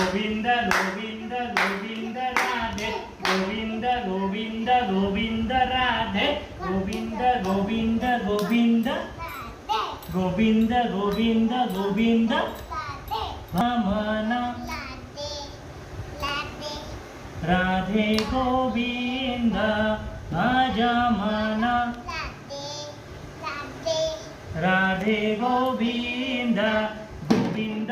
गोविंद गोविंद गोविंद राधे गोविंद गोविंद गोविंद राधे गोविंद गोविंद गोविंद गोविंद गोविंद गोविंद वामन राधे गोविंद माझ्या मन राधे गोविंद गोविंद